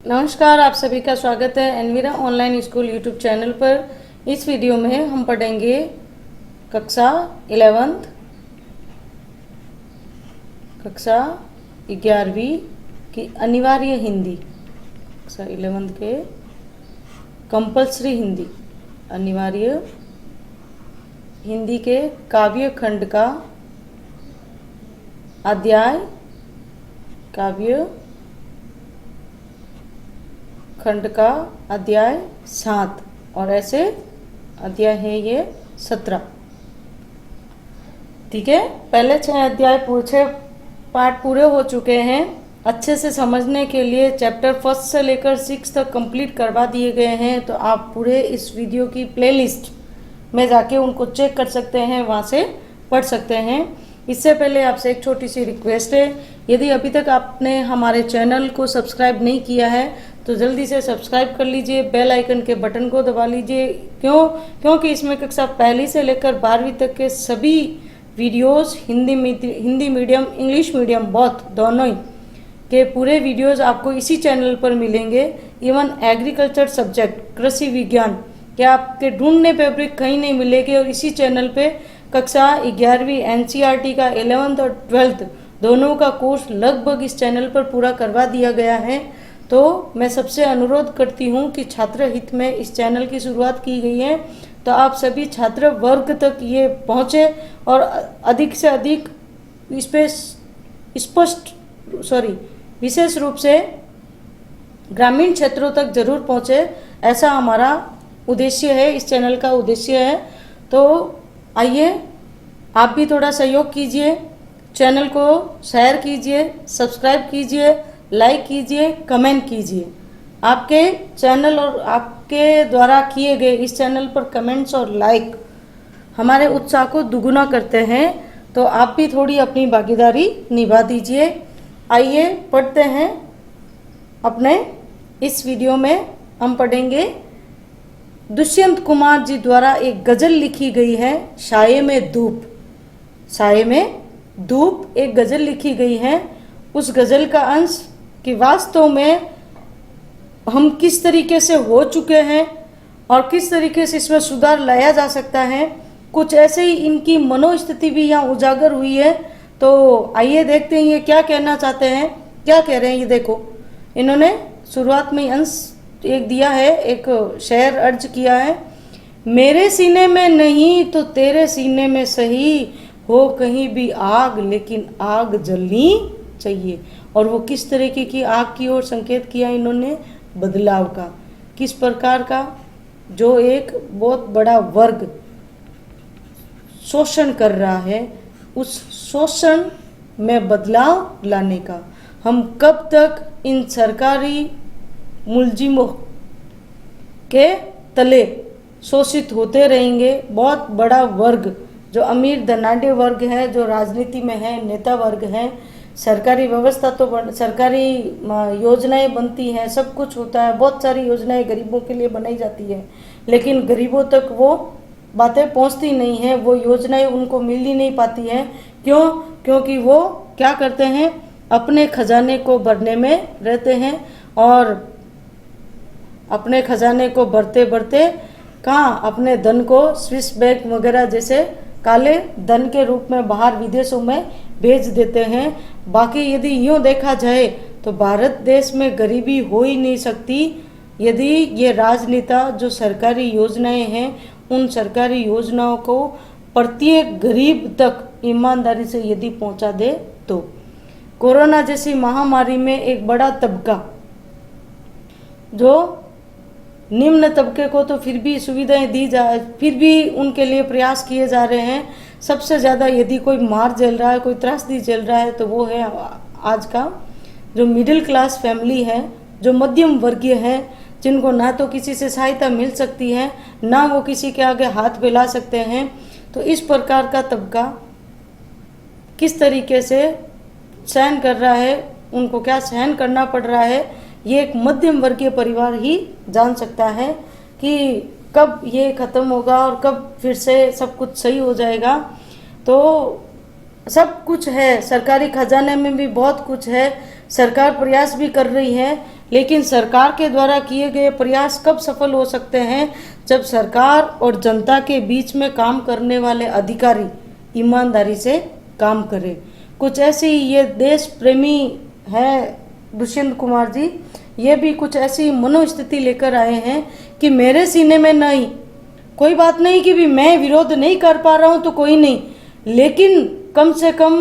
नमस्कार, आप सभी का स्वागत है Envira online school YouTube channel पर। इस वीडियो में हम पढ़ेंगे कक्षा 11वीं की अनिवार्य हिंदी। कक्षा 11 के कंपल्सरी हिंदी, अनिवार्य हिंदी के काव्य खंड का अध्याय, काव्य खंड का अध्याय 7 और ऐसे अध्याय है ये 17। ठीक है, पहले 6 अध्याय 6 पार्ट पूरे हो चुके हैं। अच्छे से समझने के लिए चैप्टर 1 से लेकर 6 तक कंप्लीट करवा दिए गए हैं। तो आप पूरे इस वीडियो की प्लेलिस्ट में जाके उनको चेक कर सकते हैं, वहाँ से पढ़ सकते हैं। इससे पहले आपसे एक छोटी सी रिक्वेस्ट है, यदि अभी तक आपने हमारे चैनल को सब्सक्राइब नहीं किया है तो जल्दी से सब्सक्राइब कर लीजिए, बेल आइकन के बटन को दबा लीजिए। क्योंकि इसमें कक्षा पहली से लेकर 12वीं तक के सभी videos Hindi medium, English medium, both दोनों ही के पूरे वीडियोस आपको इसी चैनल पर मिलेंगे। इवन एग्रीकल्चर सब्जेक्ट, कृषि विज्ञान के आपके ढूंढने पे भी कहीं नहीं मिलेगी। और इसी चैनल पे कक्षा 11वीं एनसीईआरटी का 11th और 12th दोनों का कोर्स लगभग इस चैनल पर पूरा करवा दिया गया है। तो मैं सबसे अनुरोध करती हूँ कि छात्र हित में इस चैनल की शुरुआत की गई है, तो आप सभी छात्र वर्ग तक ये पहुँचे और अधिक से अधिक इस पे विशेष रूप से ग्रामीण क्षेत्रों तक जरूर पहुँचे, ऐसा हमारा उद्देश्य है, इस चैनल का उद्देश्य है। तो आइए आप भी थोड़ा सहयोग कीजिए, चैनल को शेयर कीजिए, सब्सक्राइब कीजिए, लाइक कीजिए, कमेंट कीजिए। आपके चैनल और आपके द्वारा किए गए इस चैनल पर कमेंट्स और लाइक हमारे उत्साह को दुगुना करते हैं। तो आप भी थोड़ी अपनी भागीदारी निभा दीजिए। आइए पढ़ते हैं। अपने इस वीडियो में हम पढ़ेंगे दुष्यंत कुमार जी द्वारा एक गजल लिखी गई है, साये में धूप। साये में धूप एक गजल लिखी गई है। उस गजल का अंश कि वास्तव में हम किस तरीके से हो चुके हैं और किस तरीके से इसमें सुधार लाया जा सकता है, कुछ ऐसे ही इनकी मनोस्थिति भी यहाँ उजागर हुई है। तो आइए देखते हैं ये क्या कहना चाहते हैं, क्या कह रहे हैं। ये देखो, इन्होंने शुरुआत में अंश एक दिया है, एक शेर अर्ज किया है। मेरे सीने में नहीं तो तेरे सीने में सही, हो कहीं भी आग लेकिन आग जलनी चाहिए। और वो किस तरीके की आग की ओर संकेत किया इन्होंने, बदलाव का। किस प्रकार का, जो एक बहुत बड़ा वर्ग शोषण कर रहा है, उस शोषण में बदलाव लाने का। हम कब तक इन सरकारी मुलजिमों के तले शोषित होते रहेंगे। बहुत बड़ा वर्ग, जो अमीर धनाढ्य वर्ग है, जो राजनीति में है, नेता वर्ग है, सरकारी व्यवस्था तो सरकारी योजनाएं बनती हैं, सब कुछ होता है, बहुत सारी योजनाएं गरीबों के लिए बनाई जाती है, लेकिन गरीबों तक वो बातें पहुंचती नहीं है, वो योजनाएं उनको मिल ही नहीं पाती हैं। क्यों? क्योंकि वो क्या करते हैं, अपने खजाने को भरने में रहते हैं। और अपने खजाने को भरते भरते कहाँ अपने धन को स्विस बैंक वगैरह जैसे काले धन के रूप में बाहर विदेशों में भेज देते हैं। बाकी यदि यूँ देखा जाए तो भारत देश में गरीबी हो ही नहीं सकती यदि ये राजनेता जो सरकारी योजनाएं हैं, उन सरकारी योजनाओं को प्रत्येक गरीब तक ईमानदारी से यदि पहुंचा दे तो। कोरोना जैसी महामारी में एक बड़ा तबका, जो निम्न तबके को तो फिर भी सुविधाएं दी जाए, फिर भी उनके लिए प्रयास किए जा रहे हैं। सबसे ज़्यादा यदि कोई मार झेल रहा है, कोई त्रासदी झेल रहा है, तो वो है आज का जो मिडिल क्लास फैमिली है, जो मध्यम वर्गीय है, जिनको ना तो किसी से सहायता मिल सकती है, ना वो किसी के आगे हाथ फैला सकते हैं। तो इस प्रकार का तबका किस तरीके से सहन कर रहा है, उनको क्या सहन करना पड़ रहा है, ये एक मध्यम वर्गीय परिवार ही जान सकता है कि कब ये ख़त्म होगा और कब फिर से सब कुछ सही हो जाएगा। तो सब कुछ है, सरकारी खजाने में भी बहुत कुछ है, सरकार प्रयास भी कर रही है, लेकिन सरकार के द्वारा किए गए प्रयास कब सफल हो सकते हैं? जब सरकार और जनता के बीच में काम करने वाले अधिकारी ईमानदारी से काम करें। कुछ ऐसे ही ये देश प्रेमी है दुष्यंत कुमार जी, ये भी कुछ ऐसी मनोस्थिति लेकर आए हैं कि मेरे सीने में नहीं, कोई बात नहीं कि भी मैं विरोध नहीं कर पा रहा हूँ तो कोई नहीं, लेकिन कम से कम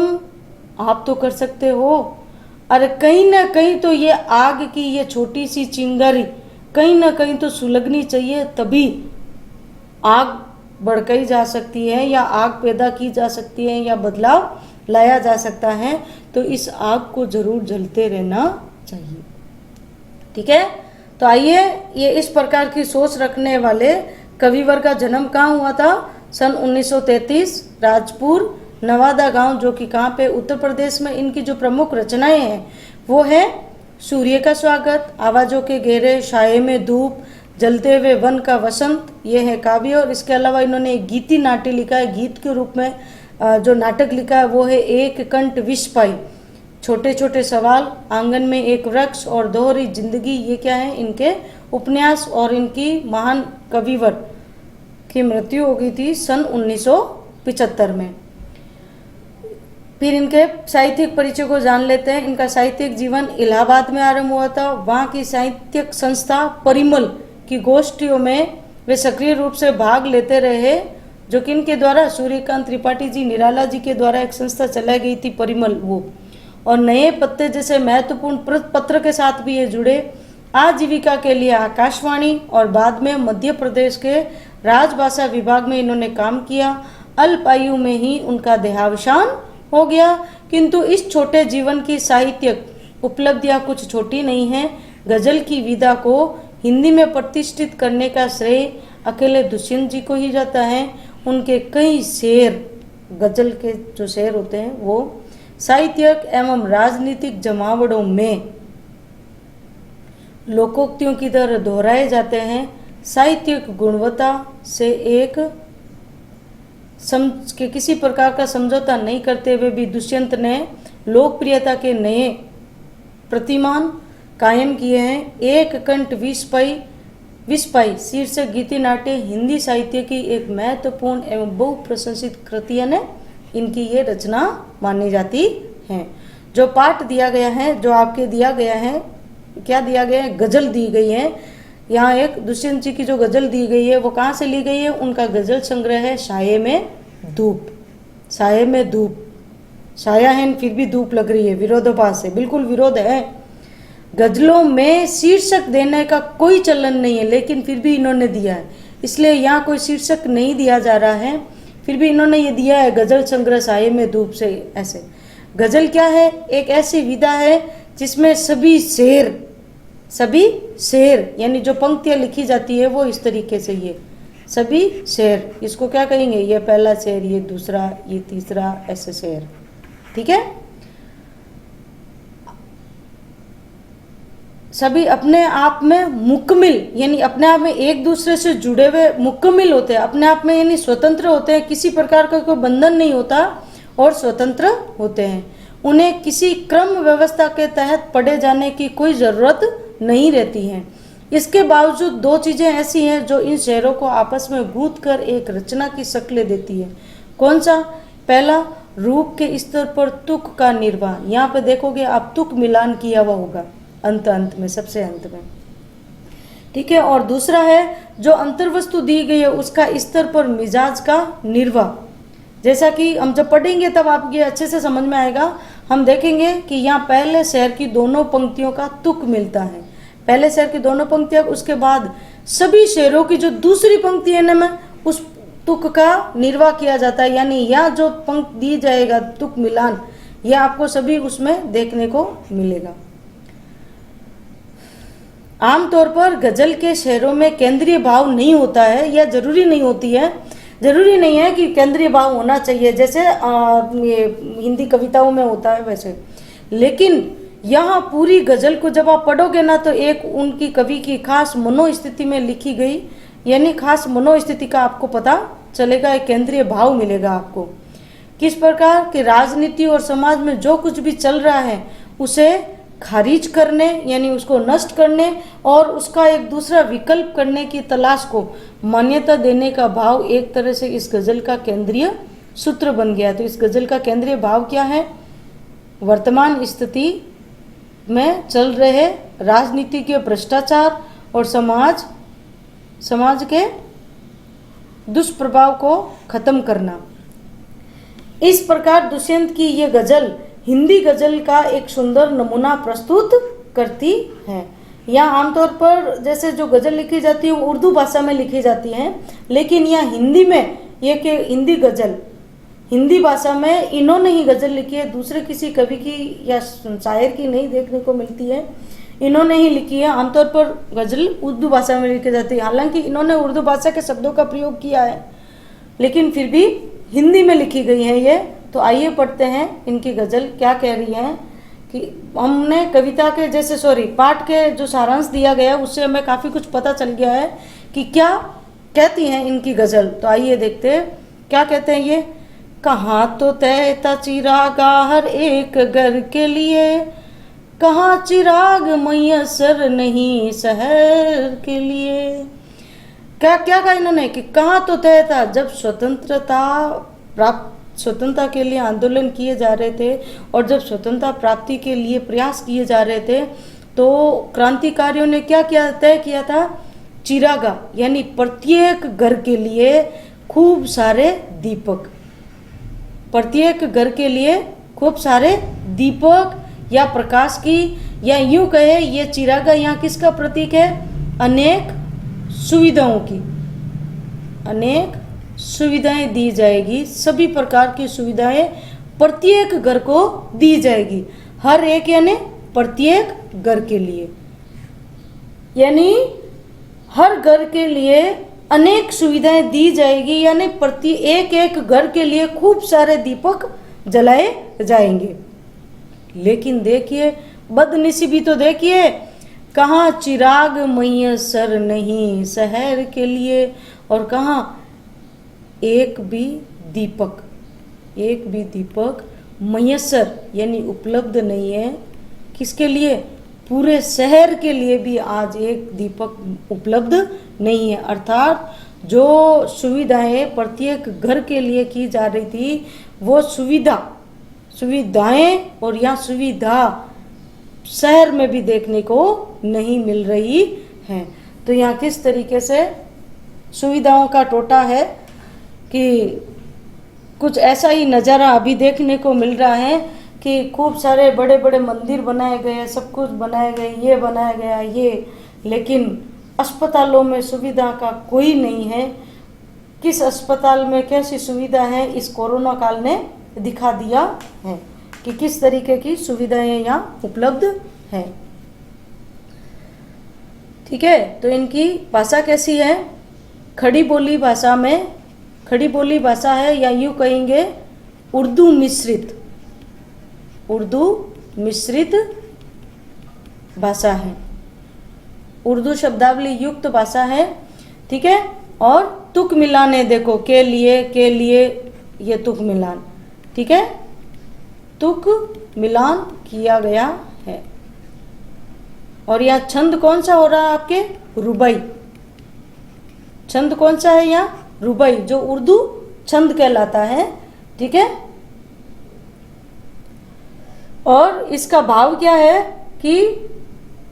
आप तो कर सकते हो। अरे कहीं ना कहीं तो ये आग की ये छोटी सी चिंगारी कहीं ना कहीं तो सुलगनी चाहिए, तभी आग भड़काई जा सकती है या आग पैदा की जा सकती है या बदलाव लाया जा सकता है। तो इस आग को जरूर जलते रहना चाहिए। ठीक है, तो आइए, ये इस प्रकार की सोच रखने वाले कविवर का जन्म कहाँ हुआ था? सन 1933 राजपुर नवादा गांव, जो कि कहाँ पे? उत्तर प्रदेश में। इनकी जो प्रमुख रचनाएं हैं वो है सूर्य का स्वागत, आवाजों के घेरे, साये में धूप, जलते हुए वन का वसंत, ये है काव्य। और इसके अलावा इन्होंने एक गीति नाट्य लिखा है, गीत के रूप में जो नाटक लिखा है वो है एक कंठ विष पाई, छोटे छोटे सवाल, आंगन में एक वृक्ष और दोहरी जिंदगी। ये क्या है? इनके उपन्यास। और इनकी महान कविवर की मृत्यु हो गई थी सन 1975 में। फिर इनके साहित्यिक परिचय को जान लेते हैं। इनका साहित्यिक जीवन इलाहाबाद में आरंभ हुआ था। वहाँ की साहित्यिक संस्था परिमल की गोष्ठियों में वे सक्रिय रूप से भाग लेते रहे, जो कि इनके द्वारा सूर्यकांत त्रिपाठी जी निराला जी के द्वारा एक संस्था चलाई गई थी परिमल, वो। और नए पत्ते जैसे महत्वपूर्ण पत्र के साथ भी ये जुड़े। आजीविका के लिए आकाशवाणी और बाद में मध्य प्रदेश के राजभाषा विभाग में इन्होंने काम किया। अल्प आयु में ही उनका देहावसान हो गया, किंतु इस छोटे जीवन की साहित्यिक उपलब्धियां कुछ छोटी नहीं हैं। गजल की विधा को हिंदी में प्रतिष्ठित करने का श्रेय अकेले दुष्यंत जी को ही जाता है। उनके कई शेर, गजल के जो शेर होते हैं वो साहित्यिक एवं राजनीतिक जमावड़ों में लोकोक्तियों की तरह दोहराए जाते हैं। साहित्यिक गुणवत्ता से एक के किसी प्रकार का समझौता नहीं करते हुए भी दुष्यंत ने लोकप्रियता के नए प्रतिमान कायम किए हैं। एक कंठ विष पाई शीर्षक गीति नाट्य हिंदी साहित्य की एक महत्वपूर्ण एवं बहुप्रशंसित कृति ने इनकी ये रचना मानी जाती है। जो पाठ दिया गया है, जो आपके दिया गया है, क्या दिया गया है? गजल दी गई है। यहाँ एक दुष्यंत जी की जो गजल दी गई है वो कहाँ से ली गई है? उनका गजल संग्रह है साये में धूप। साये में धूप, साया है फिर भी धूप लग रही है, विरोधाभास है, बिल्कुल विरोध है। गजलों में शीर्षक देने का कोई चलन नहीं है, लेकिन फिर भी इन्होंने दिया है, इसलिए यहाँ कोई शीर्षक नहीं दिया जा रहा है, फिर भी इन्होंने ये दिया है गजल संग्रह साये में धूप से। ऐसे गजल क्या है? एक ऐसी विधा है जिसमें सभी शेर यानी जो पंक्तियां लिखी जाती है वो इस तरीके से, ये सभी शेर, इसको क्या कहेंगे? ये पहला शेर, ये दूसरा, ये तीसरा, ऐसे शेर। ठीक है, सभी अपने आप में मुकम्मिल, यानी अपने आप में एक दूसरे से जुड़े हुए मुकम्मिल होते हैं, अपने आप में यानी स्वतंत्र होते हैं, किसी प्रकार का कोई बंधन नहीं होता और स्वतंत्र होते हैं। उन्हें किसी क्रम व्यवस्था के तहत पढ़े जाने की कोई ज़रूरत नहीं रहती है। इसके बावजूद दो चीज़ें ऐसी हैं जो इन शेरों को आपस में गूंथ कर एक रचना की शक्ल देती है। कौन सा? पहला, रूप के स्तर पर तुक का निर्वाह। यहाँ पे देखोगे आप तुक मिलान किया हुआ होगा अंत में, सबसे अंत में। ठीक है, और दूसरा है जो अंतर्वस्तु दी गई है उसका स्तर पर मिजाज का निर्वाह। जैसा कि हम जब पढ़ेंगे तब आप ये अच्छे से समझ में आएगा। हम देखेंगे कि यहाँ पहले शेर की दोनों पंक्तियों का तुक मिलता है, पहले शेर की दोनों पंक्तियां, उसके बाद सभी शेरों की जो दूसरी पंक्ति है ना में उस तुक का निर्वाह किया जाता है। यानी यहाँ जो पंक्ति दी जाएगा तुक मिलान, यह आपको सभी उसमें देखने को मिलेगा। आमतौर पर गजल के शेरों में केंद्रीय भाव नहीं होता है, या जरूरी नहीं होती है, जरूरी नहीं है कि केंद्रीय भाव होना चाहिए जैसे ये हिंदी कविताओं में होता है वैसे। लेकिन यहाँ पूरी गजल को जब आप पढ़ोगे ना तो एक उनकी कवि की खास मनोस्थिति में लिखी गई, यानी खास मनोस्थिति का आपको पता चलेगा, एक केंद्रीय भाव मिलेगा आपको। किस प्रकार कि राजनीति और समाज में जो कुछ भी चल रहा है उसे खारिज करने यानी उसको नष्ट करने और उसका एक दूसरा विकल्प करने की तलाश को मान्यता देने का भाव एक तरह से इस गज़ल का केंद्रीय सूत्र बन गया। तो इस गज़ल का केंद्रीय भाव क्या है? वर्तमान स्थिति में चल रहे राजनीति के भ्रष्टाचार और समाज के दुष्प्रभाव को खत्म करना। इस प्रकार दुष्यंत की ये गज़ल हिंदी गज़ल का एक सुंदर नमूना प्रस्तुत करती है। यहाँ आमतौर पर जैसे जो गज़ल लिखी जाती है वो उर्दू भाषा में लिखी जाती हैं, लेकिन यहाँ हिंदी में ये कि हिंदी गज़ल हिंदी भाषा में इन्होंने ही गज़ल लिखी है, दूसरे किसी कवि की या शायर की नहीं देखने को मिलती है, इन्होंने ही लिखी है। आमतौर पर गज़ल उर्दू भाषा में लिखी जाती है, हालांकि इन्होंने उर्दू भाषा के शब्दों का प्रयोग किया है, लेकिन फिर भी हिंदी में लिखी गई है ये। तो आइए पढ़ते हैं इनकी गज़ल क्या कह रही है। कि हमने कविता के जैसे पाठ के जो सारांश दिया गया उससे हमें काफ़ी कुछ पता चल गया है कि क्या कहती हैं इनकी गज़ल। तो आइए देखते हैं क्या कहते हैं ये। कहाँ तो तैता चिरागा हर एक घर के लिए, कहाँ चिराग मैसर नहीं शहर के लिए। क्या क्या कहा इन्होंने कि कहाँ तो तैता, जब स्वतंत्रता के लिए आंदोलन किए जा रहे थे और जब स्वतंत्रता प्राप्ति के लिए प्रयास किए जा रहे थे तो क्रांतिकारियों ने क्या किया तय किया था? चिरागा यानी प्रत्येक घर के लिए खूब सारे दीपक, प्रत्येक घर के लिए खूब सारे दीपक या प्रकाश की, या यूं कहे ये चिरागा यहाँ किसका प्रतीक है? अनेक सुविधाओं की। अनेक सुविधाएं दी जाएगी, सभी प्रकार की सुविधाएं प्रत्येक घर को दी जाएगी, हर एक यानी प्रत्येक घर के लिए, यानी हर घर के लिए अनेक सुविधाएं दी जाएगी, यानी प्रति एक घर के लिए खूब सारे दीपक जलाए जाएंगे। लेकिन देखिए बदनसीबी तो देखिए, कहाँ चिराग मैसर नहीं शहर के लिए, और कहाँ एक भी दीपक मैसर यानी उपलब्ध नहीं है। किसके लिए? पूरे शहर के लिए भी आज एक दीपक उपलब्ध नहीं है। अर्थात जो सुविधाएं प्रत्येक घर के लिए की जा रही थी वो सुविधाएं और यहाँ सुविधा शहर में भी देखने को नहीं मिल रही है। तो यहाँ किस तरीके से सुविधाओं का टोटा है कि कुछ ऐसा ही नज़ारा अभी देखने को मिल रहा है कि खूब सारे बड़े बड़े मंदिर बनाए गए, सब कुछ बनाए गए, ये बनाया गया ये, लेकिन अस्पतालों में सुविधा का कोई नहीं है। किस अस्पताल में कैसी सुविधा है इस कोरोना काल ने दिखा दिया है कि किस तरीके की सुविधाएं यहाँ उपलब्ध हैं। ठीक है, तो इनकी भाषा कैसी है? खड़ी बोली भाषा है, या यूँ कहेंगे उर्दू मिश्रित भाषा है, उर्दू शब्दावली युक्त भाषा है। ठीक है, और तुक मिलान है, देखो के लिए ये तुक मिलान, ठीक है, तुक मिलान किया गया है। और यहाँ छंद कौन सा हो रहा है आपके? रुबाई। छंद कौन सा है यहाँ? रुबाई, जो उर्दू छंद कहलाता है। ठीक है, और इसका भाव क्या है कि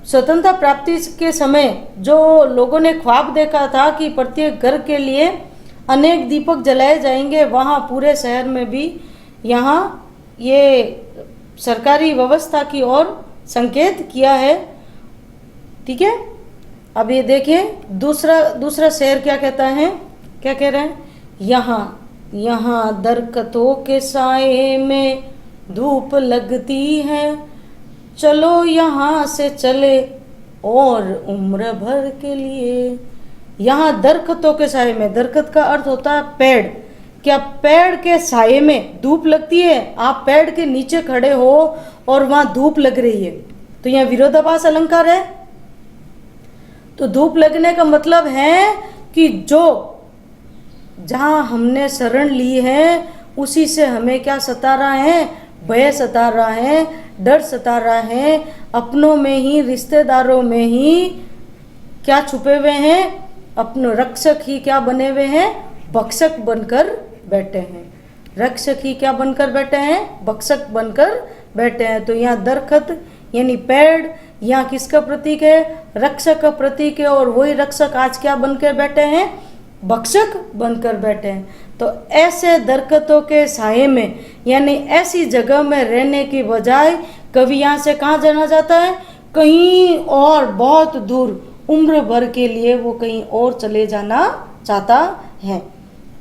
स्वतंत्रता प्राप्ति के समय जो लोगों ने ख्वाब देखा था कि प्रत्येक घर के लिए अनेक दीपक जलाए जाएंगे, वहाँ पूरे शहर में भी यहाँ ये सरकारी व्यवस्था की ओर संकेत किया है। ठीक है, अब ये देखिए दूसरा शेर क्या कहता है, क्या कह रहे हैं? यहाँ दरख्तों के साए में धूप लगती है, चलो यहाँ से चले और उम्र भर के लिए। यहाँ दरख्तों के साए में, दरख्त का अर्थ होता है पेड़। क्या पेड़ के साए में धूप लगती है? आप पेड़ के नीचे खड़े हो और वहाँ धूप लग रही है, तो यहाँ विरोधाभास अलंकार है। तो धूप लगने का मतलब है कि जो जहाँ हमने शरण ली है उसी से हमें क्या सता रहा है? भय सता रहा है, डर सता रहा है, अपनों में ही, रिश्तेदारों में ही क्या छुपे हुए हैं? अपने रक्षक ही क्या बने हुए हैं? भक्षक बनकर बैठे हैं। रक्षक ही क्या बनकर बैठे हैं? भक्षक बनकर बैठे हैं। तो यहाँ दरखत यानी पेड़ यहाँ किसका प्रतीक है? रक्षक का प्रतीक है। और वही रक्षक आज क्या बनकर बैठे हैं? भक्षक बनकर बैठे हैं। तो ऐसे दरख्तों के साये में यानी ऐसी जगह में रहने की बजाय कभी यहाँ से कहाँ जाना जाता है? कहीं और बहुत दूर उम्र भर के लिए वो कहीं और चले जाना चाहता है।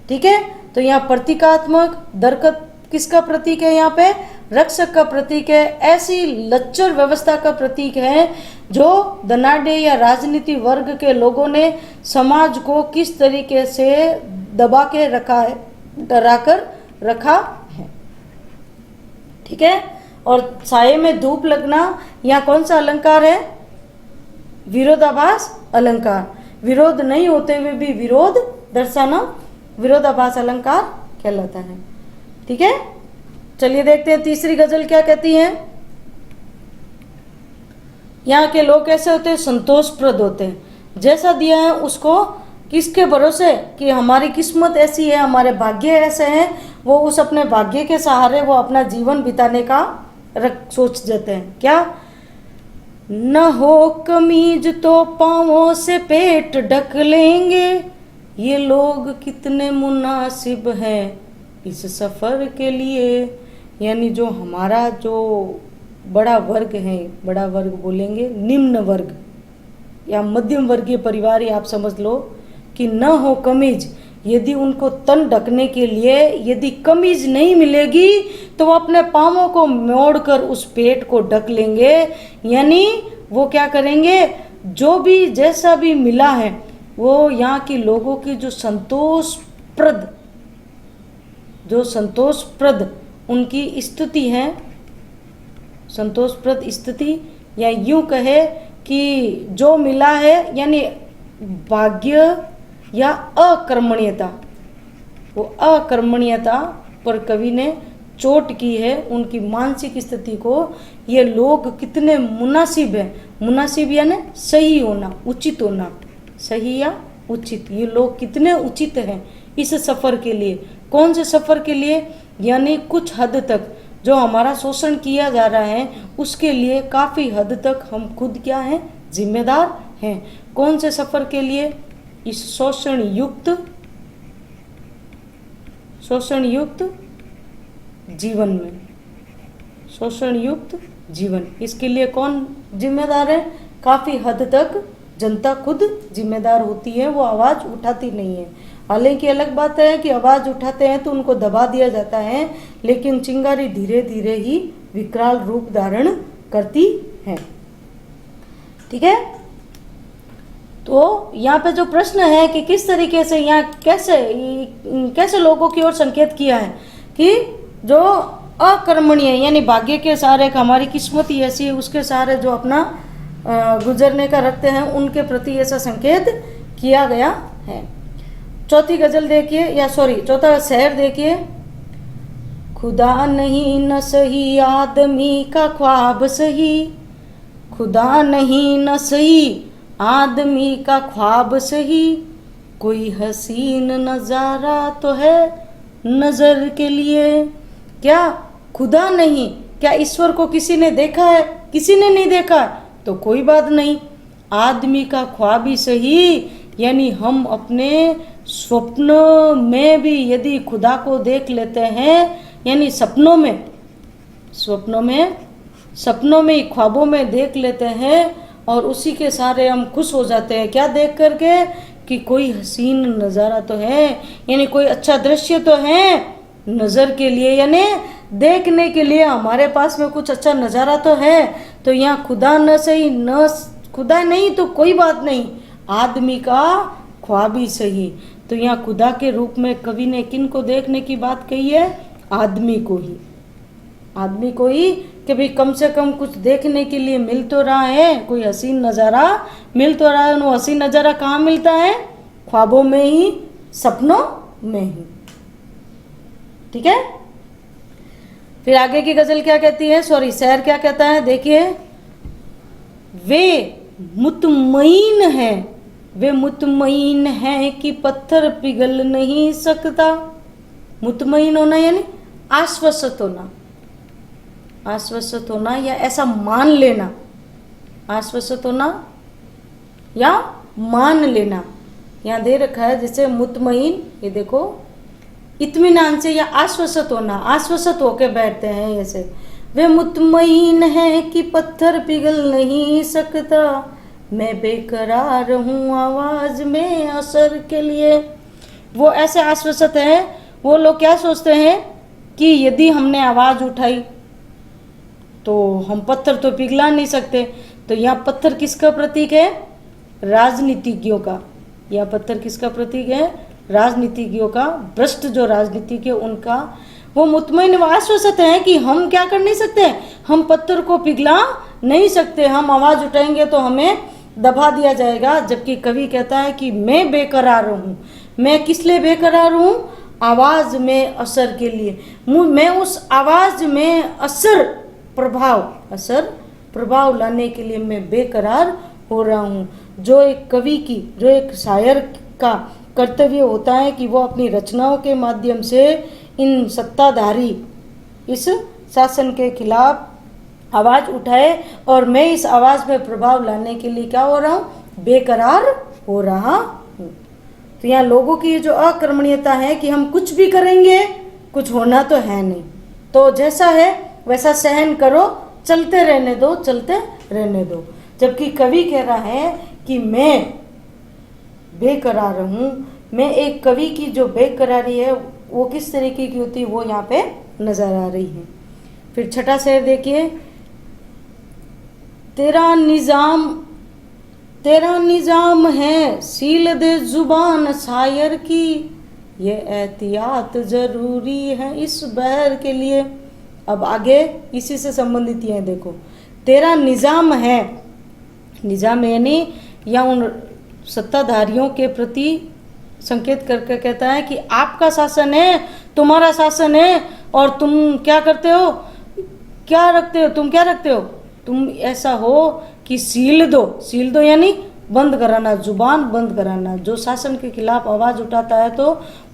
ठीक है, तो यहाँ प्रतीकात्मक दरख्त किसका प्रतीक है? यहाँ पे रक्षक का प्रतीक है। ऐसी लच्चर व्यवस्था का प्रतीक है जो धनाढ्य या राजनीति वर्ग के लोगों ने समाज को किस तरीके से दबा के रखा है, डरा कर रखा है। ठीक है, और साये में धूप लगना यहाँ कौन सा अलंकार है? विरोधाभास अलंकार। विरोध नहीं होते हुए भी विरोध दर्शाना विरोधाभास अलंकार कहलाता है। ठीक है, चलिए देखते हैं तीसरी गजल क्या कहती है। यहाँ के लोग कैसे होते हैं? संतोषप्रद होते हैं। जैसा दिया है उसको किसके भरोसे कि हमारी किस्मत ऐसी है, हमारे भाग्य ऐसे हैं, वो उस अपने भाग्य के सहारे वो अपना जीवन बिताने का सोच देते हैं। क्या? न हो कमीज तो पाँवों से पेट ढक लेंगे, ये लोग कितने मुनासिब हैं इस सफ़र के लिए। यानी जो हमारा जो बड़ा वर्ग है, बड़ा वर्ग बोलेंगे निम्न वर्ग या मध्यम वर्गीय परिवार, या आप समझ लो कि न हो कमीज, यदि उनको तन ढकने के लिए यदि कमीज नहीं मिलेगी तो वो अपने पाँवों को मोड़कर उस पेट को ढक लेंगे। यानी वो क्या करेंगे? जो भी जैसा भी मिला है वो यहाँ के लोगों की जो संतोषप्रद उनकी स्थिति है, संतोषप्रद स्थिति, या यूं कहे कि जो मिला है यानी भाग्य या अकर्मण्यता, वो अकर्मण्यता पर कवि ने चोट की है उनकी मानसिक स्थिति को। ये लोग कितने मुनासिब है, मुनासिब यानी सही होना, उचित होना, सही या उचित, ये लोग कितने उचित हैं इस सफ़र के लिए। कौन से सफ़र के लिए? यानी कुछ हद तक जो हमारा शोषण किया जा रहा है उसके लिए काफ़ी हद तक हम खुद क्या हैं? जिम्मेदार हैं। कौन से सफ़र के लिए? इस शोषण युक्त जीवन में, शोषण युक्त जीवन, इसके लिए कौन जिम्मेदार है? काफ़ी हद तक जनता खुद जिम्मेदार होती है, वो आवाज़ उठाती नहीं है। हालांकि अलग बात है कि आवाज़ उठाते हैं तो उनको दबा दिया जाता है, लेकिन चिंगारी धीरे धीरे ही विकराल रूप धारण करती है। ठीक है, तो यहाँ पे जो प्रश्न है कि किस तरीके से यहाँ कैसे लोगों की ओर संकेत किया है कि जो अकर्मणीय यानी भाग्य के सहारे का, हमारी किस्मत ही ऐसी है उसके सहारे जो अपना गुजरने का रखते हैं, उनके प्रति ऐसा संकेत किया गया है। चौथी गजल देखिए, या सॉरी चौथा शेर देखिए। खुदा नहीं न सही आदमी का ख्वाब सही, खुदा नहीं न सही आदमी का ख्वाब सही, कोई हसीन नज़ारा तो है नज़र के लिए। क्या? खुदा नहीं, क्या ईश्वर को किसी ने देखा है? किसी ने नहीं देखा तो कोई बात नहीं, आदमी का ख्वाब ही सही, यानी हम अपने स्वप्नों में भी यदि खुदा को देख लेते हैं, यानी सपनों में ही, ख्वाबों में देख लेते हैं और उसी के सारे हम खुश हो जाते हैं। क्या देख करके? कि कोई हसीन नज़ारा तो है, यानी कोई अच्छा दृश्य तो है नज़र के लिए, यानी देखने के लिए हमारे पास में कुछ अच्छा नज़ारा तो है। तो यहाँ खुदा न सही, न खुदा नहीं तो कोई बात नहीं, आदमी का ख्वाब ही सही। तो यहाँ खुदा के रूप में कवि ने किन को देखने की बात कही है? आदमी को ही, कि भाई कम से कम कुछ देखने के लिए मिल तो रहा है, कोई हसीन नज़ारा मिल तो रहा है। वो हसीन नज़ारा कहाँ मिलता है? ख्वाबों में ही, सपनों में ही। ठीक है, फिर आगे की गजल क्या कहती है, सॉरी शेर क्या कहता है देखिए। वे मुतमईन है, वे मुतमईन है कि पत्थर पिघल नहीं सकता। मुतमईन होना यानी आश्वस्त होना, आश्वस्त होना या ऐसा मान लेना, आश्वस्त होना या मान लेना। यहाँ दे रखा है जैसे मुतमईन, ये देखो इत्मीनान से या आश्वस्त होना, आश्वस्त होके बैठते हैं ऐसे। वे मुतमईन है कि पत्थर पिघल नहीं सकता, मैं बेकरार हूँ आवाज में असर के लिए। वो ऐसे आश्वस्त हैं, वो लोग क्या सोचते हैं कि यदि हमने आवाज उठाई तो हम पत्थर तो पिघला नहीं सकते। तो यहाँ पत्थर किसका प्रतीक है? राजनीतिज्ञों का। यह पत्थर किसका प्रतीक है? राजनीतिज्ञों का, भ्रष्ट जो राजनीतिज्ञ उनका। वो मुतमईन आश्वस्त हैं कि हम क्या कर नहीं सकते, हम पत्थर को पिघला नहीं सकते, हम आवाज उठाएंगे तो हमें दबा दिया जाएगा। जबकि कवि कहता है कि मैं बेकरार हूँ। मैं किस लिए बेकरार हूँ? आवाज में असर के लिए। मैं उस आवाज में असर प्रभाव लाने के लिए मैं बेकरार हो रहा हूँ। जो एक कवि की, जो एक शायर का कर्तव्य होता है कि वो अपनी रचनाओं के माध्यम से इन सत्ताधारी, इस शासन के खिलाफ आवाज उठाए, और मैं इस आवाज में प्रभाव लाने के लिए क्या हो रहा हूँ? बेकरार हो रहा हूँ। तो यहाँ लोगों की जो अकर्मण्यता है कि हम कुछ भी करेंगे, कुछ होना तो है नहीं, तो जैसा है वैसा सहन करो, चलते रहने दो, चलते रहने दो। जबकि कवि कह रहा है कि मैं बेकरार हूँ। मैं एक कवि की जो बेकरारी है वो किस तरीके की होती है वो यहाँ पे नजर आ रही है। फिर छठा शेर देखिए, तेरा निजाम है सील दे जुबान शायर की, ये एहतियात जरूरी है इस बहर के लिए। अब आगे इसी से संबंधित है, देखो तेरा निजाम है, निजाम यानी या उन सत्ताधारियों के प्रति संकेत करके कहता है कि आपका शासन है, तुम्हारा शासन है, और तुम क्या करते हो, क्या रखते हो, तुम क्या रखते हो, तुम ऐसा हो कि सील दो यानी बंद कराना, जुबान बंद कराना। जो शासन के खिलाफ आवाज उठाता है तो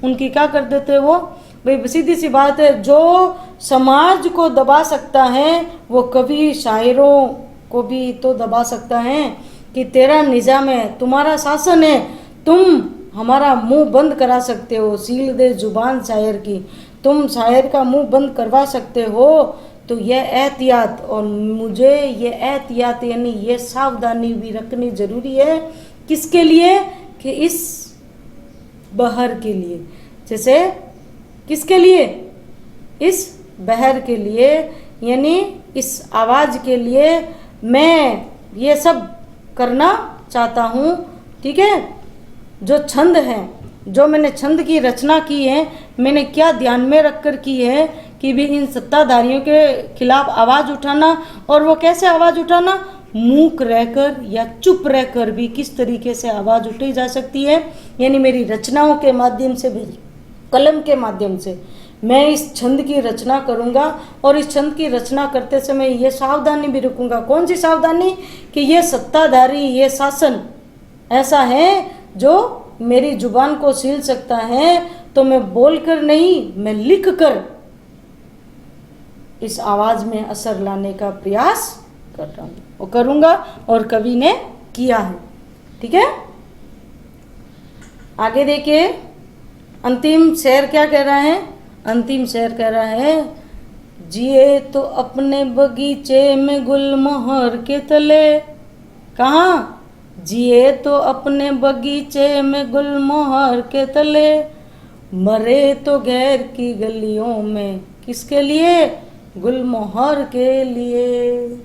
उनकी क्या कर देते हो वो? भाई सीधी सी बात है, जो समाज को दबा सकता है वो कवि शायरों को भी तो दबा सकता है कि तेरा निजाम है, तुम्हारा शासन है, तुम हमारा मुंह बंद करा सकते हो, सील दे जुबान शायर की, तुम शायर का मुंह बंद करवा सकते हो। तो यह एहतियात, और मुझे ये एहतियात यानी ये सावधानी भी रखनी जरूरी है। किसके लिए? कि इस बहर के लिए। जैसे किसके लिए? इस बहर के लिए, यानी इस आवाज के लिए मैं ये सब करना चाहता हूँ। ठीक है, जो छंद है, जो मैंने छंद की रचना की है, मैंने क्या ध्यान में रखकर की है कि भी इन सत्ताधारियों के खिलाफ आवाज उठाना। और वो कैसे आवाज उठाना? मूक रहकर या चुप रहकर भी किस तरीके से आवाज उठाई जा सकती है, यानी मेरी रचनाओं के माध्यम से भी, कलम के माध्यम से मैं इस छंद की रचना करूंगा। और इस छंद की रचना करते समय ये सावधानी भी रखूंगा। कौन सी सावधानी? कि ये सत्ताधारी, ये शासन ऐसा है जो मेरी जुबान को सील सकता है, तो मैं बोलकर नहीं, मैं लिखकर इस आवाज में असर लाने का प्रयास कर रहा हूं, वो करूंगा, और कवि ने किया है। ठीक है, आगे देखिए अंतिम शेर क्या कह रहा है। अंतिम शेर कह रहा है, जिए तो अपने बगीचे में गुलमोहर के तले। कहाँ? जिए तो अपने बगीचे में गुलमोहर के तले, मरे तो गैर की गलियों में। किसके लिए? गुलमोहर के लिए।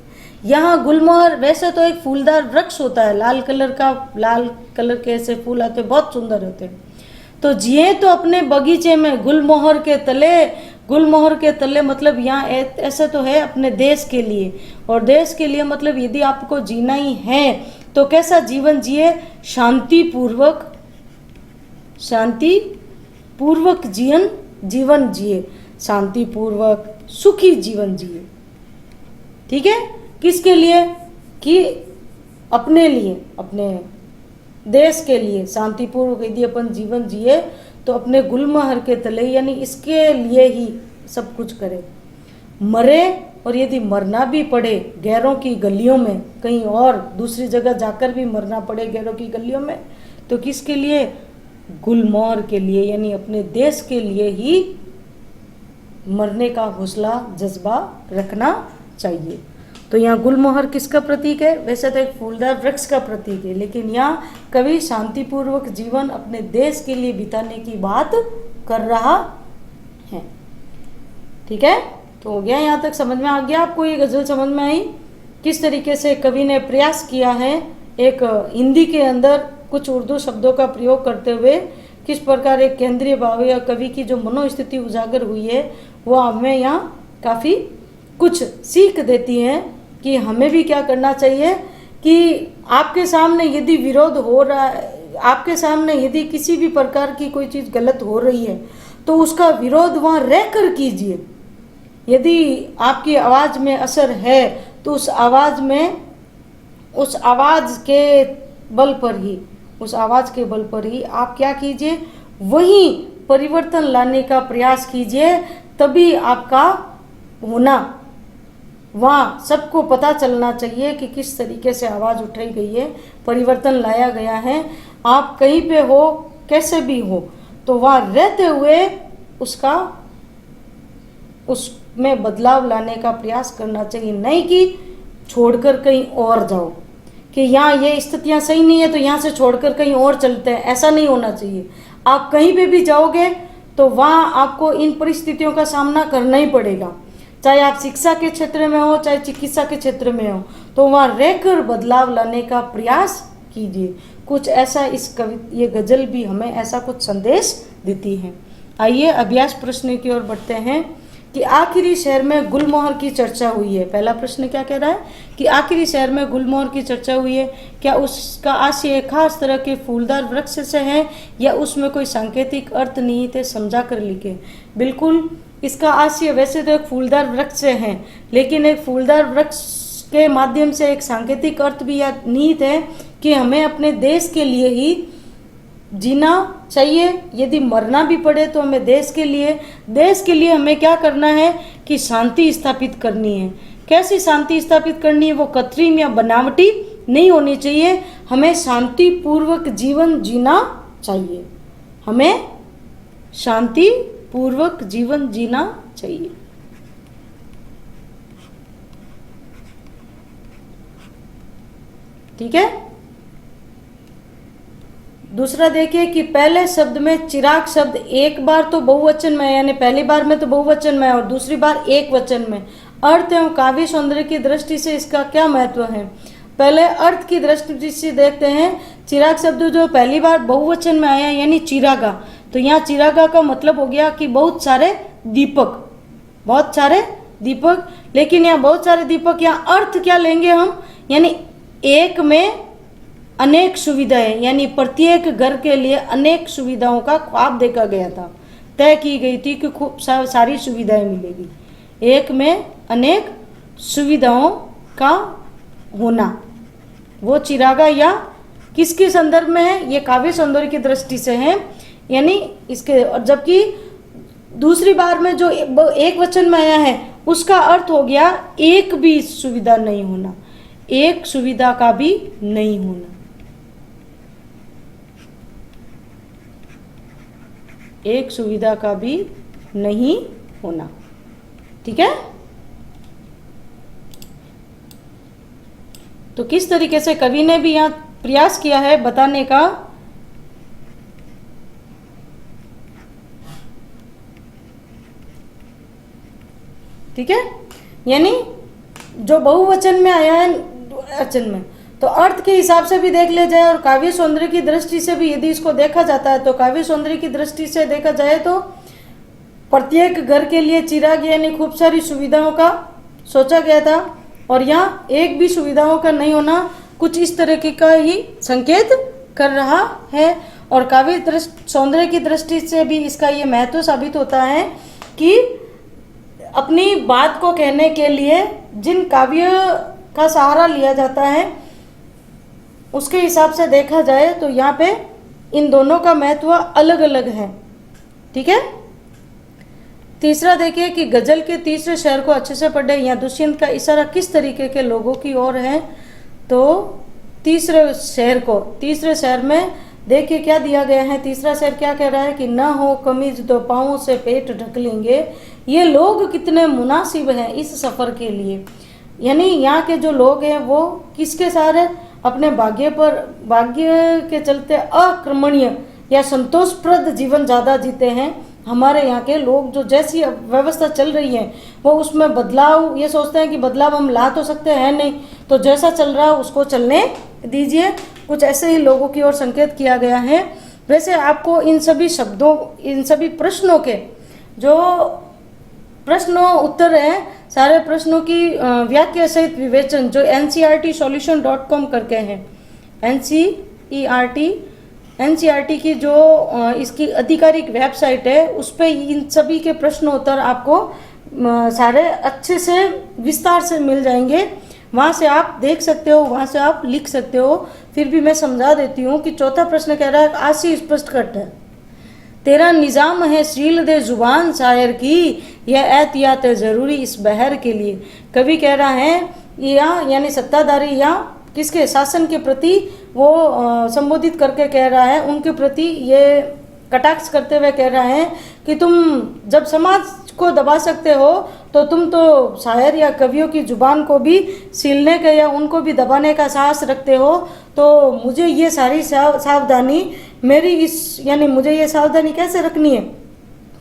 यहाँ गुलमोहर वैसे तो एक फूलदार वृक्ष होता है, लाल कलर के ऐसे फूल आते, बहुत सुंदर होते हैं। तो जिए तो अपने बगीचे में गुलमोहर के तले। गुलमोहर के तले मतलब यहाँ ऐसा तो है अपने देश के लिए, और देश के लिए मतलब यदि आपको जीना ही है तो कैसा जीवन जिए? शांति पूर्वक जीवन जिए, शांति पूर्वक सुखी जीवन जिए। ठीक है, किसके लिए? कि अपने लिए, अपने देश के लिए शांतिपूर्वक यदि अपन जीवन जिए तो अपने गुलमोहर के तले, यानी इसके लिए ही सब कुछ करे। मरे और यदि मरना भी पड़े गैरों की गलियों में, कहीं और दूसरी जगह जाकर भी मरना पड़े गैरों की गलियों में, तो किसके लिए? गुलमोहर के लिए, यानी अपने देश के लिए ही मरने का हौसला जज्बा रखना चाहिए। तो यहाँ गुलमोहर किसका प्रतीक है? वैसे तो एक फूलदार वृक्ष का प्रतीक है, लेकिन यहाँ कवि शांतिपूर्वक जीवन अपने देश के लिए बिताने की बात कर रहा है। ठीक है, तो हो गया, यहाँ तक समझ में आ गया आपको? ये गजल समझ में आई किस तरीके से कवि ने प्रयास किया है एक हिंदी के अंदर कुछ उर्दू शब्दों का प्रयोग करते हुए किस प्रकार एक केंद्रीय भाव या कवि की जो मनोस्थिति उजागर हुई है वो हमें यहाँ काफ़ी कुछ सीख देती है कि हमें भी क्या करना चाहिए कि आपके सामने यदि विरोध हो रहा है, आपके सामने यदि किसी भी प्रकार की कोई चीज़ गलत हो रही है तो उसका विरोध वहाँ रह कर कीजिए। यदि आपकी आवाज़ में असर है तो उस आवाज़ में, उस आवाज़ के बल पर ही, उस आवाज़ के बल पर ही आप क्या कीजिए, वही परिवर्तन लाने का प्रयास कीजिए। तभी आपका होना वहाँ सबको पता चलना चाहिए कि किस तरीके से आवाज़ उठाई गई है, परिवर्तन लाया गया है। आप कहीं पे हो, कैसे भी हो, तो वहाँ रहते हुए उसका, उसमें बदलाव लाने का प्रयास करना चाहिए, नहीं कि छोड़कर कहीं और जाओ कि यहाँ ये स्थितियाँ सही नहीं है तो यहाँ से छोड़कर कहीं और चलते हैं, ऐसा नहीं होना चाहिए। आप कहीं पे भी जाओगे तो वहाँ आपको इन परिस्थितियों का सामना करना ही पड़ेगा, चाहे आप शिक्षा के क्षेत्र में हो चाहे चिकित्सा के क्षेत्र में हो, तो वहाँ रहकर बदलाव लाने का प्रयास कीजिए। कुछ ऐसा इस कवि, ये गजल भी हमें ऐसा कुछ संदेश देती है। आइए अभ्यास प्रश्न की ओर बढ़ते हैं कि आखिरी शहर में गुलमोहर की चर्चा हुई है। पहला प्रश्न क्या कह रहा है कि आखिरी शहर में गुलमोहर की चर्चा हुई है, क्या उसका आशय एक खास तरह के फूलदार वृक्ष से है या उसमें कोई सांकेतिक अर्थ निहित है, समझा कर लिखे। बिल्कुल, इसका आशय वैसे तो एक फूलदार वृक्ष से है, लेकिन एक फूलदार वृक्ष के माध्यम से एक सांकेतिक अर्थ भी या निहित है कि हमें अपने देश के लिए ही जीना चाहिए। यदि मरना भी पड़े तो हमें देश के लिए हमें क्या करना है कि शांति स्थापित करनी है। कैसी शांति स्थापित करनी है? वो कृत्रिम या बनावटी नहीं होनी चाहिए। हमें शांतिपूर्वक जीवन जीना चाहिए, हमें शांतिपूर्वक जीवन जीना चाहिए। ठीक है, दूसरा देखिए कि पहले शब्द में चिराग शब्द एक बार तो बहुवचन में, यानी पहली बार में तो बहुवचन में और दूसरी बार एक वचन में। अर्थ एवं काव्य सौंदर्य की दृष्टि से इसका क्या महत्व है? पहले अर्थ की दृष्टि से देखते हैं। चिराग शब्द जो पहली बार बहुवचन में आया यानी चिरागा, तो यहाँ चिरागा का मतलब हो गया कि बहुत सारे दीपक, बहुत सारे दीपक। लेकिन यहाँ बहुत सारे दीपक, यहाँ अर्थ क्या लेंगे हम, यानी एक में अनेक सुविधाएं, यानी प्रत्येक घर के लिए अनेक सुविधाओं का ख्वाब देखा गया था, तय की गई थी कि खूब सारी सुविधाएं मिलेगी। एक में अनेक सुविधाओं का होना, वो चिरागा या किसके संदर्भ में है? ये काव्य सौंदर्य की दृष्टि से है, यानी इसके। और जबकि दूसरी बार में जो एक वचन में आया है उसका अर्थ हो गया एक भी सुविधा नहीं होना, एक सुविधा का भी नहीं होना, एक सुविधा का भी नहीं होना। ठीक है, तो किस तरीके से कवि ने भी यहाँ प्रयास किया है बताने का। ठीक है, यानी जो बहुवचन में आया है वचन में, तो अर्थ के हिसाब से भी देख लिया जाए और काव्य सौंदर्य की दृष्टि से भी यदि इसको देखा जाता है, तो काव्य सौंदर्य की दृष्टि से देखा जाए तो प्रत्येक घर के लिए चिराग यानी खूब सारी सुविधाओं का सोचा गया था, और यहाँ एक भी सुविधाओं का नहीं होना कुछ इस तरह का ही संकेत कर रहा है। और काव्य सौंदर्य की दृष्टि से भी इसका ये महत्व साबित होता है कि अपनी बात को कहने के लिए जिन काव्य का सहारा लिया जाता है उसके हिसाब से देखा जाए तो यहाँ पे इन दोनों का महत्व अलग अलग है। ठीक है। तीसरा देखिए कि गजल के तीसरे शेर को अच्छे से पढ़े। यहाँ दुष्यंत का इशारा किस तरीके के लोगों की ओर है, तो तीसरे शेर में देखिए क्या दिया गया है। तीसरा शेर क्या कह रहा है कि न हो कमीज तो पाँवों से पेट ढक लेंगे, ये लोग कितने मुनासिब हैं इस सफ़र के लिए। यानी यहाँ के जो लोग हैं वो किसके सहारे, अपने भाग्य के चलते अक्रमणीय या संतोषप्रद जीवन ज़्यादा जीते हैं। हमारे यहाँ के लोग जो जैसी व्यवस्था चल रही है वो उसमें बदलाव, ये सोचते हैं कि बदलाव हम ला तो सकते हैं नहीं, तो जैसा चल रहा है उसको चलने दीजिए। कुछ ऐसे ही लोगों की ओर संकेत किया गया है। वैसे आपको इन सभी प्रश्नों के जो प्रश्नों उत्तर हैं, सारे प्रश्नों की व्याख्या सहित विवेचन जो NCERTsolution.com करके हैं, NCERT की जो इसकी आधिकारिक वेबसाइट है उस पर इन सभी के प्रश्न उत्तर आपको सारे अच्छे से विस्तार से मिल जाएंगे। वहाँ से आप देख सकते हो, वहाँ से आप लिख सकते हो। फिर भी मैं समझा देती हूँ कि चौथा प्रश्न कह रहा है, आशी स्पष्ट कट है, तेरा निज़ाम है शील दे जुबान शायर की, यह एहतियात है ज़रूरी इस बहर के लिए। कवि कह रहा है यानी सत्ताधारी या किसके शासन के प्रति वो संबोधित करके कह रहा है, उनके प्रति ये कटाक्ष करते हुए कह रहा है कि तुम जब समाज को दबा सकते हो तो तुम तो शायर या कवियों की जुबान को भी सीलने का या उनको भी दबाने का साहस रखते हो। तो मुझे ये सारी सावधानी मुझे ये सावधानी कैसे रखनी है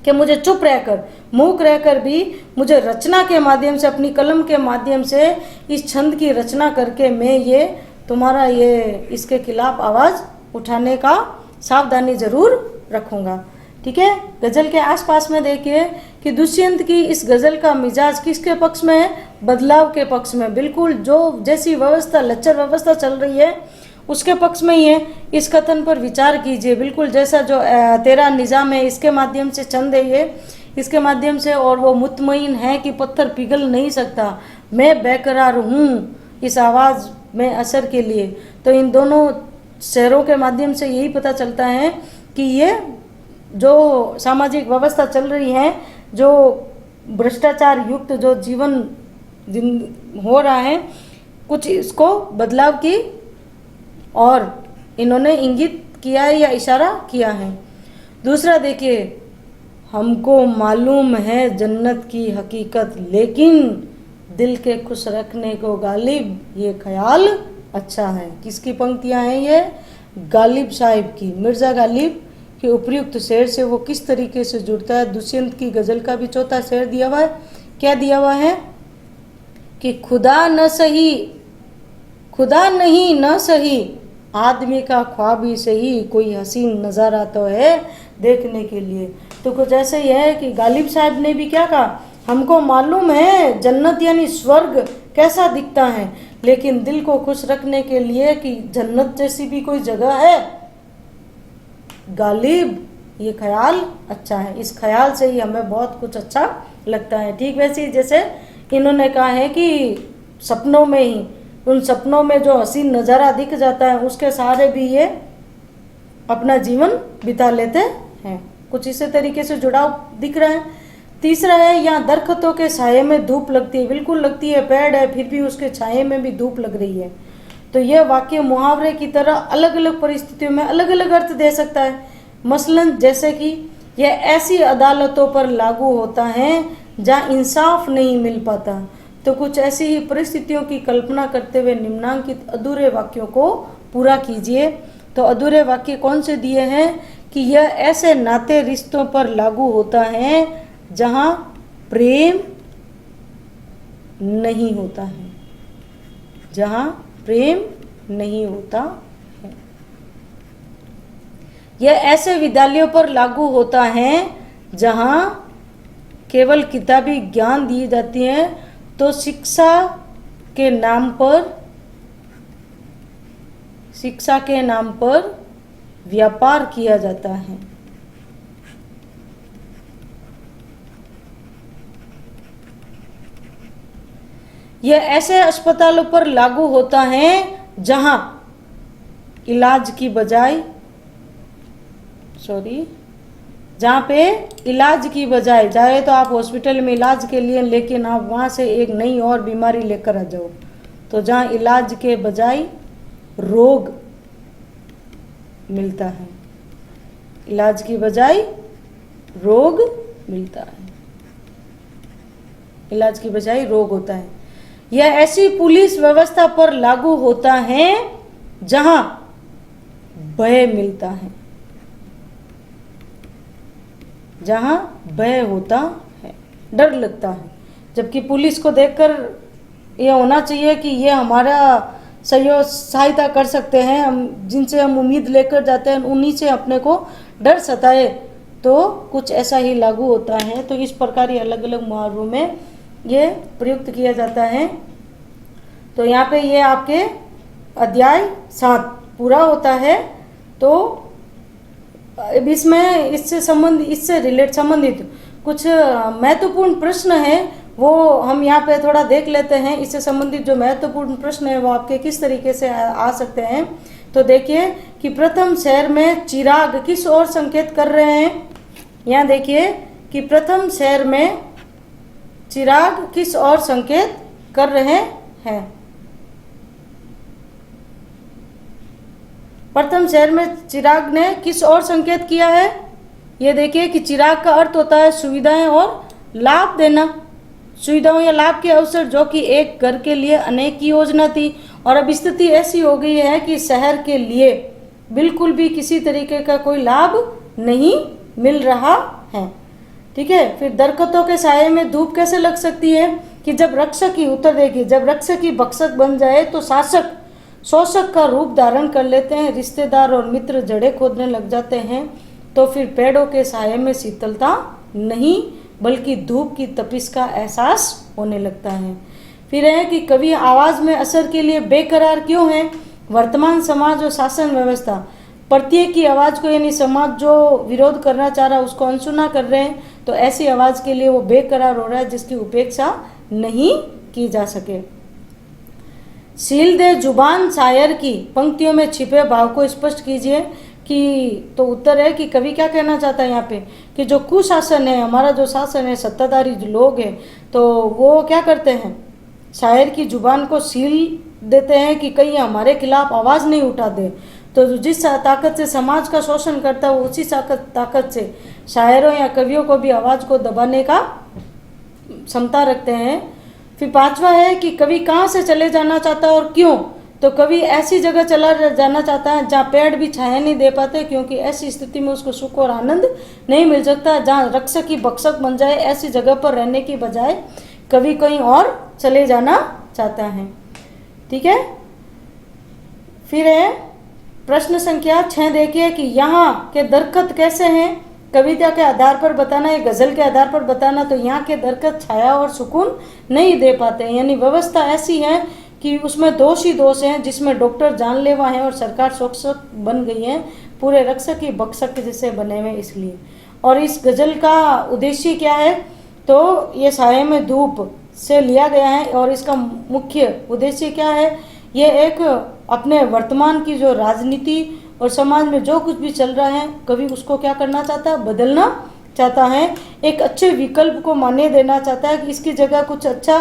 कि मुझे चुप रहकर, मूक रहकर भी मुझे रचना के माध्यम से, अपनी कलम के माध्यम से इस छंद की रचना करके मैं ये तुम्हारा इसके खिलाफ आवाज़ उठाने का सावधानी जरूर रखूँगा। ठीक है। गज़ल के आसपास में देखिए कि दुष्यंत की इस गज़ल का मिजाज किसके पक्ष में है, बदलाव के पक्ष में। बिल्कुल जो जैसी व्यवस्था, लच्चर व्यवस्था चल रही है उसके पक्ष में ही है। इस कथन पर विचार कीजिए। बिल्कुल जैसा जो तेरा निज़ाम है, इसके माध्यम से छंद है ये, इसके माध्यम से, और वो मुतमईन है कि पत्थर पिघल नहीं सकता, मैं बेकरार हूँ इस आवाज़ में असर के लिए। तो इन दोनों शेरों के माध्यम से यही पता चलता है कि ये जो सामाजिक व्यवस्था चल रही है, जो भ्रष्टाचार युक्त जो जीवन हो रहा है, कुछ इसको बदलाव की और इन्होंने इंगित किया है या इशारा किया है। दूसरा देखिए, हमको मालूम है जन्नत की हकीकत, लेकिन दिल के खुश रखने को गालिब ये ख्याल अच्छा है। किसकी पंक्तियां हैं ये? गालिब साहिब की। मिर्ज़ा गालिब के उपयुक्त शेर से वो किस तरीके से जुड़ता है। दुष्यंत की गज़ल का भी चौथा शेर दिया हुआ है। क्या दिया हुआ है कि खुदा नहीं न सही, आदमी का ख्वाब ही सही, कोई हसीन नज़ारा तो है देखने के लिए। तो कुछ ऐसे ही है कि गालिब साहब ने भी क्या कहा, हमको मालूम है जन्नत यानी स्वर्ग कैसा दिखता है, लेकिन दिल को खुश रखने के लिए कि जन्नत जैसी भी कोई जगह है, गालिब ये ख्याल अच्छा है। इस ख्याल से ही हमें बहुत कुछ अच्छा लगता है। ठीक वैसे ही जैसे इन्होंने कहा है कि सपनों में ही, उन सपनों में जो हसीन नज़ारा दिख जाता है उसके सहारे भी ये अपना जीवन बिता लेते हैं। कुछ इसी तरीके से जुड़ाव दिख रहा है। तीसरा है, यहाँ दरख्तों के साये में धूप लगती है। बिल्कुल लगती है, पेड़ है फिर भी उसके छाये में भी धूप लग रही है। तो यह वाक्य मुहावरे की तरह अलग अलग परिस्थितियों में अलग अलग अर्थ दे सकता है। मसलन जैसे कि यह ऐसी अदालतों पर लागू होता है जहाँ इंसाफ नहीं मिल पाता। तो कुछ ऐसी ही परिस्थितियों की कल्पना करते हुए निम्नांकित अधूरे वाक्यों को पूरा कीजिए। तो अधूरे वाक्य कौन से दिए हैं कि यह ऐसे नाते रिश्तों पर लागू होता है जहाँ प्रेम नहीं होता है, जहाँ प्रेम नहीं होता है। यह ऐसे विद्यालयों पर लागू होता है जहाँ केवल किताबी ज्ञान दिए जाती हैं, तो शिक्षा के नाम पर व्यापार किया जाता है। यह ऐसे अस्पतालों पर लागू होता है जहां इलाज की बजाय जहाँ पे इलाज की बजाय जाए तो आप हॉस्पिटल में इलाज के लिए, लेकिन आप वहाँ से एक नई और बीमारी लेकर आ जाओ। तो जहाँ इलाज के बजाय रोग मिलता है, इलाज की बजाय रोग मिलता है, इलाज की बजाय रोग होता है। यह ऐसी पुलिस व्यवस्था पर लागू होता है जहां भय मिलता है, जहां भय होता है, डर लगता है। जबकि पुलिस को देखकर यह होना चाहिए कि ये हमारा सहयोग सहायता कर सकते हैं, हम जिनसे हम उम्मीद लेकर जाते हैं उन्हीं से अपने को डर सताए, तो कुछ ऐसा ही लागू होता है। तो इस प्रकार ये अलग अलग मुहावरों में ये प्रयुक्त किया जाता है। तो यहाँ पे ये आपके अध्याय 7 पूरा होता है। तो इसमें इससे संबंधित कुछ महत्वपूर्ण प्रश्न है, वो हम यहाँ पे थोड़ा देख लेते हैं। इससे संबंधित जो महत्वपूर्ण प्रश्न है वो आपके किस तरीके से आ सकते हैं। तो देखिए कि प्रथम शहर में चिराग किस ओर संकेत कर रहे हैं। यहाँ देखिए कि प्रथम शहर में चिराग किस ओर संकेत कर रहे हैं। प्रथम शहर में चिराग ने किस ओर संकेत किया है। ये देखिए कि चिराग का अर्थ होता है सुविधाएं और लाभ देना, सुविधाओं या लाभ के अवसर, जो कि एक घर के लिए अनेक की योजना थी। और अब स्थिति ऐसी हो गई है कि शहर के लिए बिल्कुल भी किसी तरीके का कोई लाभ नहीं मिल रहा है। ठीक है। फिर दरख्तों के साये में धूप कैसे लग सकती है कि जब रक्षक ही उत्तर देगी, जब रक्षक ही भक्षक बन जाए तो शासक शोषक का रूप धारण कर लेते हैं, रिश्तेदार और मित्र जड़े खोदने लग जाते हैं। तो फिर पेड़ों के साये में शीतलता नहीं बल्कि धूप की तपिश का एहसास होने लगता है। फिर है कि कवि आवाज में असर के लिए बेकरार क्यों है। वर्तमान समाज और शासन व्यवस्था प्रत्येक की आवाज को, यानी समाज जो विरोध करना चाह रहा है उसको अनसुना कर रहे हैं, तो ऐसी आवाज के लिए वो बेकरार हो रहा है जिसकी उपेक्षा नहीं की जा सके। सील दे जुबान शायर की पंक्तियों में छिपे भाव को स्पष्ट कीजिए। कि तो उत्तर है कि कवि क्या कहना चाहता है यहाँ पे कि जो कुशासन है, हमारा जो शासन है, सत्ताधारी जो लोग हैं, तो वो क्या करते हैं, शायर की जुबान को सील देते हैं कि कहीं हमारे खिलाफ आवाज़ नहीं उठा दे। तो जिस ताकत से समाज का शोषण करता है, उसी ताकत से शायरों या कवियों को भी आवाज़ को दबाने का क्षमता रखते हैं। फिर पांचवा है कि कवि कहाँ से चले जाना चाहता है और क्यों। तो कवि ऐसी जगह चला जाना चाहता है जहाँ पेड़ भी छाया नहीं दे पाते, क्योंकि ऐसी स्थिति में उसको सुख और आनंद नहीं मिल सकता। जहाँ रक्षक ही भक्षक बन जाए, ऐसी जगह पर रहने की बजाय कवि कहीं और चले जाना चाहता है। ठीक है। फिर है प्रश्न संख्या 6, देखिए कि यहाँ के दरख्त कैसे हैं। कविता के आधार पर बताना है, गजल के आधार पर बताना। तो यहाँ के दरख्त छाया और सुकून नहीं दे पाते, यानी व्यवस्था ऐसी है कि उसमें दोष ही दोष हैं, जिसमें डॉक्टर जानलेवा हैं और सरकार शोषक बन गई है, पूरे रक्षक ही भक्षक जैसे बने हुए इसलिए। और इस गजल का उद्देश्य क्या है, तो ये साये में धूप से लिया गया है। और इसका मुख्य उद्देश्य क्या है, ये एक अपने वर्तमान की जो राजनीति और समाज में जो कुछ भी चल रहा है, कवि उसको क्या करना चाहता है, बदलना चाहता है। एक अच्छे विकल्प को मान्य देना चाहता है कि इसकी जगह कुछ अच्छा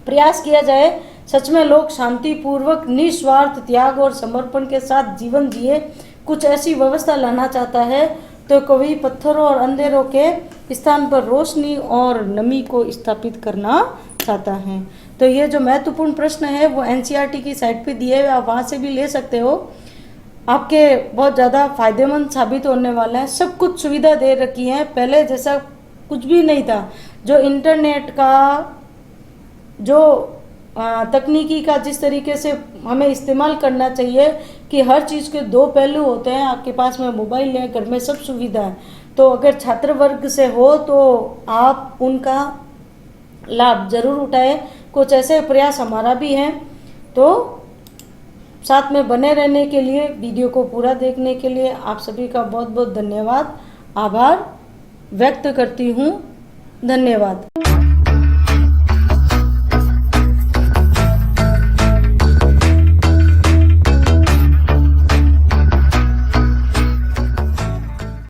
प्रयास किया जाए। सच में लोग शांतिपूर्वक, निस्वार्थ, त्याग और समर्पण के साथ जीवन जिए, कुछ ऐसी व्यवस्था लाना चाहता है। तो कवि पत्थरों और अंधेरों के स्थान पर रोशनी और नमी को स्थापित करना चाहता है। तो ये जो महत्वपूर्ण प्रश्न है वो एनसीईआरटी की साइट पे दिए हुए, आप वहाँ से भी ले सकते हो। आपके बहुत ज़्यादा फायदेमंद साबित होने वाला है। सब कुछ सुविधा दे रखी है, पहले जैसा कुछ भी नहीं था। जो इंटरनेट का, जो तकनीकी का जिस तरीके से हमें इस्तेमाल करना चाहिए कि हर चीज़ के दो पहलू होते हैं। आपके पास में मोबाइल है, घर में सब सुविधा है, तो अगर छात्र वर्ग से हो तो आप उनका लाभ जरूर उठाएं। कुछ ऐसे प्रयास हमारा भी है, तो साथ में बने रहने के लिए, वीडियो को पूरा देखने के लिए आप सभी का बहुत बहुत धन्यवाद, आभार व्यक्त करती हूँ। धन्यवाद।